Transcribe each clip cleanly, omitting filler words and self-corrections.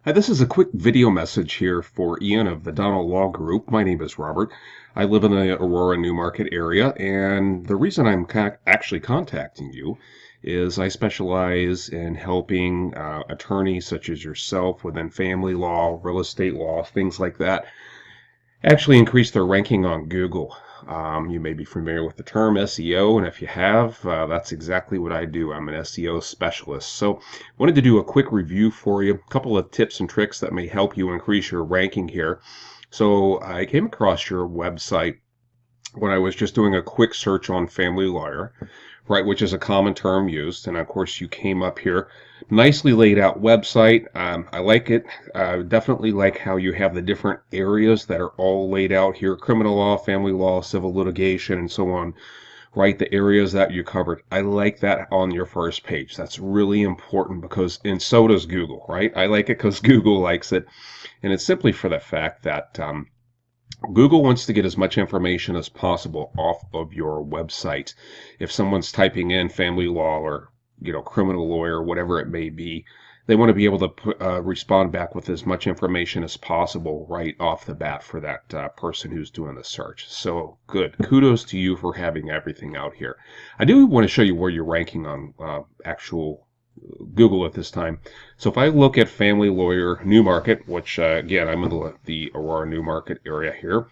Hi, this is a quick video message here for Ian of the Donnell Law Group. My name is Robert. I live in the Aurora, Newmarket area, and the reason I'm actually contacting you is I specialize in helping attorneys such as yourself within family law, real estate law, things like that, actually increase their ranking on Google. You may be familiar with the term SEO, and if you have, that's exactly what I do. I'm an SEO specialist. So, wanted to do a quick review for you, a couple of tips and tricks that may help you increase your ranking here. So, I came across your website when I was just doing a quick search on family lawyer, right, which is a common term used. And of course, you came up here. Nicely laid out website. I like it. Definitely like how you have the different areas that are all laid out here: criminal law, family law, civil litigation, and so on. Right, the areas that you covered. I like that on your first page. That's really important because, and so does Google, right? I like it because Google likes it. And it's simply for the fact that Google wants to get as much information as possible off of your website. If someone's typing in family law or criminal lawyer, whatever it may be, they want to be able to respond back with as much information as possible right off the bat for that person who's doing the search. So good. Kudos to you for having everything out here. I do want to show you where you're ranking on actual Google at this time. So if I look at family lawyer Newmarket, which again, I'm in the Aurora Newmarket area here,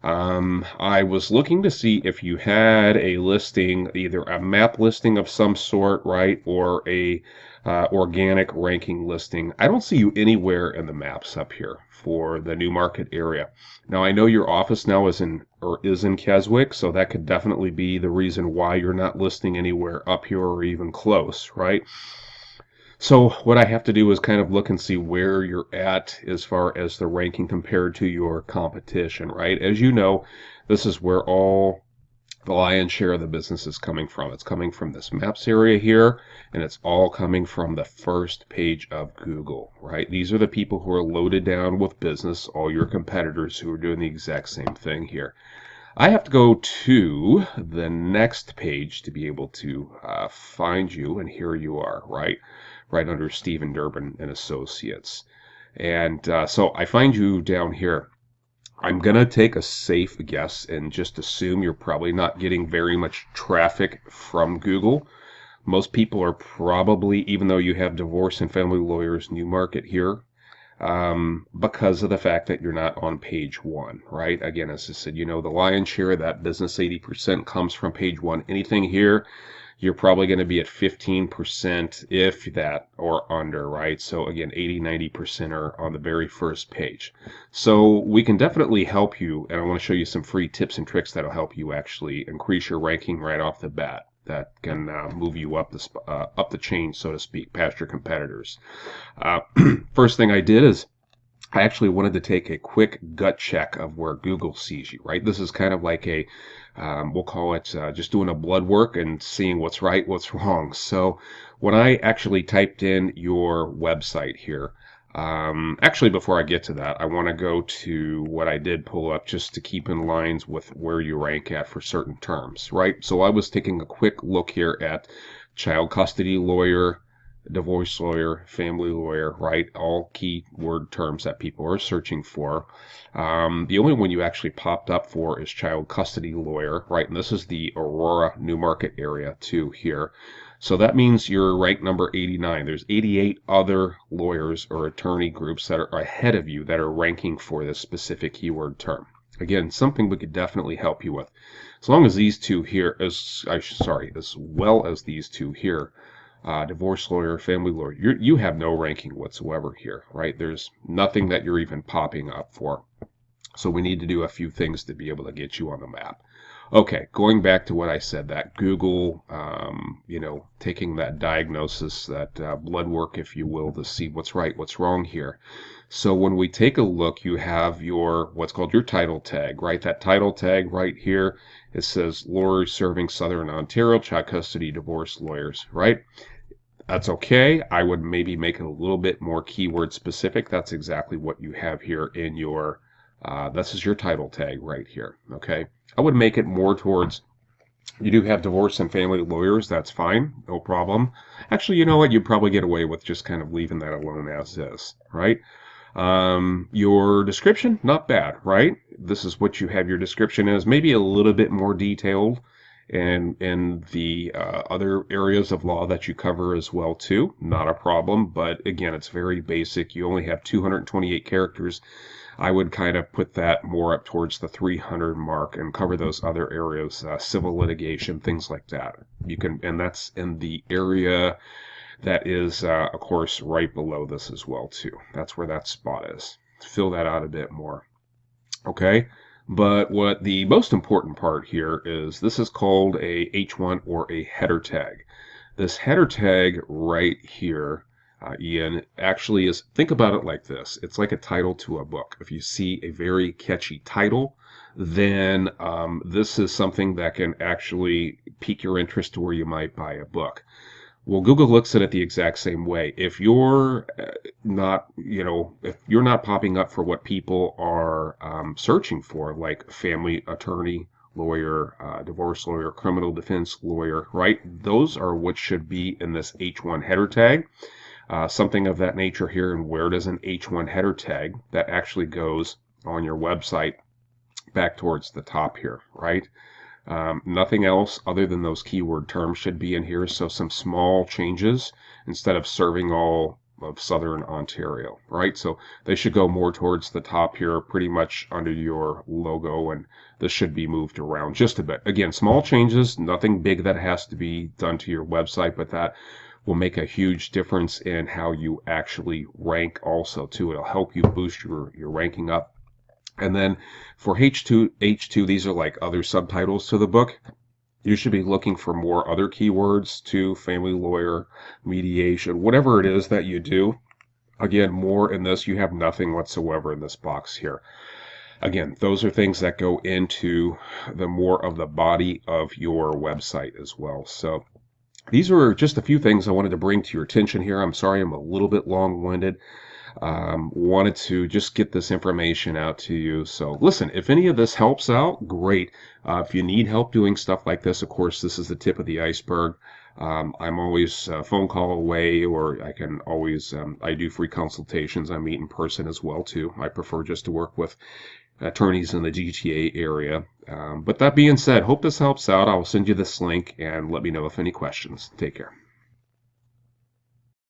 I was looking to see if you had a listing, either a map listing of some sort, right, or a organic ranking listing. I don't see you anywhere in the maps up here for the Newmarket area. Now I know your office now is in Keswick, so that could definitely be the reason why you're not listing anywhere up here or even close, right? So what I have to do is kind of look and see where you're at as far as the ranking compared to your competition, right? As you know, this is where all the lion's share of the business is coming from. It's coming from this maps area here, and it's all coming from the first page of Google, right? These are the people who are loaded down with business, all your competitors who are doing the exact same thing here. I have to go to the next page to be able to find you, and here you are, right? Right under Stephen Durbin and Associates. And so I find you down here. I'm going to take a safe guess and just assume you're probably not getting very much traffic from Google. Most people are probably, even though you have divorce and family lawyers Newmarket here, because of the fact that you're not on page one, right? Again, as I said, the lion's share of that business, 80% comes from page one. Anything here, you're probably going to be at 15%, if that, or under, right? So again, 80-90% are on the very first page. So we can definitely help you, and I want to show you some free tips and tricks that'll help you actually increase your ranking right off the bat. That can move you up the chain, so to speak, past your competitors. First thing I did is I actually wanted to take a quick gut check of where Google sees you, right? This is kind of like we'll call it just doing a blood work and seeing what's right, what's wrong. So when I actually typed in your website here, actually before I get to that, I want to go to what I did pull up just to keep in lines with where you rank at for certain terms, right? So I was taking a quick look here at child custody lawyer, divorce lawyer, family lawyer, right? All keyword terms that people are searching for. The only one you actually popped up for is child custody lawyer, right? And this is the Aurora Newmarket area too here. So that means you're ranked number 89. There's 88 other lawyers or attorney groups that are ahead of you that are ranking for this specific keyword term. Again, something we could definitely help you with. As long as these two here, as well as these two here, divorce lawyer, family lawyer, you have no ranking whatsoever here, right? There's nothing that you're even popping up for. So we need to do a few things to be able to get you on the map. Okay, going back to what I said, that Google, taking that diagnosis, that blood work, if you will, to see what's right, what's wrong here. So when we take a look, you have what's called your title tag, right? That title tag right here, it says lawyers serving Southern Ontario, child custody, divorce lawyers, right? That's okay. I would maybe make it a little bit more keyword specific. That's exactly what you have here in this is your title tag right here, okay? I would make it more towards You do have divorce and family lawyers, that's fine, no problem. Actually, you know what? You'd probably get away with just kind of leaving that alone as is, right? Your description, not bad, right? This is what you have your description as, maybe a little bit more detailed and in the other areas of law that you cover as well too, not a problem. But again, it's very basic. You only have 228 characters. I would kind of put that more up towards the 300 mark and cover those other areas, civil litigation, things like that. You can, and that's in the area that is, of course, right below this as well too. That's where that spot is. Fill that out a bit more. Okay. But what the most important part here is this is called a H1 or a header tag. This header tag right here, Ian, actually is, think about it like this. It's like a title to a book. If you see a very catchy title, then this is something that can actually pique your interest to where you might buy a book. Well, Google looks at it the exact same way. If you're not, if you're not popping up for what people are searching for, like family attorney, lawyer, divorce lawyer, criminal defense lawyer, right? Those are what should be in this H1 header tag. Something of that nature here. And where does an H1 header tag that actually goes on your website back towards the top here, right? Nothing else other than those keyword terms should be in here. So some small changes instead of serving all of Southern Ontario, right? So they should go more towards the top here, pretty much under your logo, and this should be moved around just a bit. Again, small changes, nothing big that has to be done to your website, but that will make a huge difference in how you actually rank also too. It'll help you boost your ranking up. And then for H2, these are like other subtitles to the book. You should be looking for more other keywords to family lawyer, mediation, whatever it is that you do. Again, more in this, you have nothing whatsoever in this box here. Again, those are things that go into the more of the body of your website as well. So these are just a few things I wanted to bring to your attention here. I'm sorry I'm a little bit long-winded. Wanted to just get this information out to you. So listen, if any of this helps out, great. If you need help doing stuff like this, of course, this is the tip of the iceberg. I'm always a phone call away, or I can always, I do free consultations. I meet in person as well, too. I prefer just to work with attorneys in the GTA area. But that being said, hope this helps out. I'll send you this link and let me know if any questions. Take care.